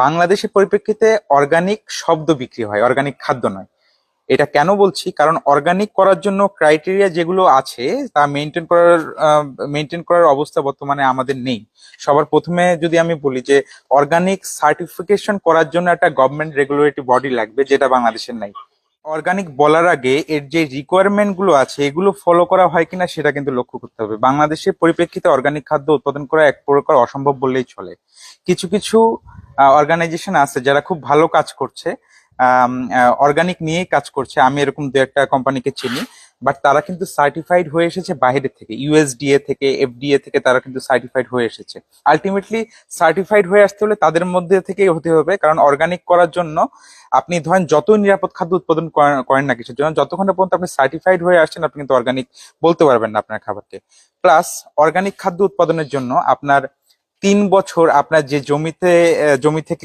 বাংলাদেশের পরিপ্রেক্ষিতে অর্গানিক শব্দ বিক্রি হয়, অর্গানিক খাদ্য নয়। এটা কেন বলছি, কারণ অর্গানিক করার জন্য ক্রাইটেরিয়া যেগুলো আছে তা মেনটেন করার অবস্থা বর্তমানে আমাদের নেই। সবার প্রথমে যদি আমি বলি যে অর্গানিক সার্টিফিকেশন করার জন্য একটা গভর্নমেন্ট রেগুলেটরি বডি লাগবে, যেটা বাংলাদেশের নাই। অর্গানিক বলার আগে এর যে রিকোয়ারমেন্ট গুলো আছে এগুলো ফলো করা হয় কিনা সেটা কিন্তু লক্ষ্য করতে হবে। বাংলাদেশের পরিপ্রেক্ষিতে অর্গানিক খাদ্য উৎপাদন করা এক প্রকার অসম্ভব বললেই চলে। কিছু কিছু অর্গানাইজেশন আছে যারা খুব ভালো কাজ করছে, অর্গানিক নিয়েই কাজ করছে। আমি এরকম দু একটা কোম্পানিকে চিনি, বাট তারা কিন্তু সার্টিফাইড হয়ে এসেছে বাইরে থেকে, ইউএসডিএ থেকে, এফডিএ থেকে তারা কিন্তু সার্টিফাইড হয়ে এসেছে। আলটিমেটলি সার্টিফাইড হয়ে আসতে হলে তাদের মধ্যে থেকেই হতে হবে, কারণ অর্গানিক করার জন্য আপনি ধরেন যতই নিরাপদ খাদ্য উৎপাদন করেন না কিছুর জন্য, যতক্ষণ না পর্যন্ত আপনি সার্টিফাইড হয়ে আসছেন আপনি কিন্তু অর্গানিক বলতে পারবেন না আপনার খাবারকে। প্লাস অর্গানিক খাদ্য উৎপাদনের জন্য আপনার 3 বছর আপনার যে জমি থেকে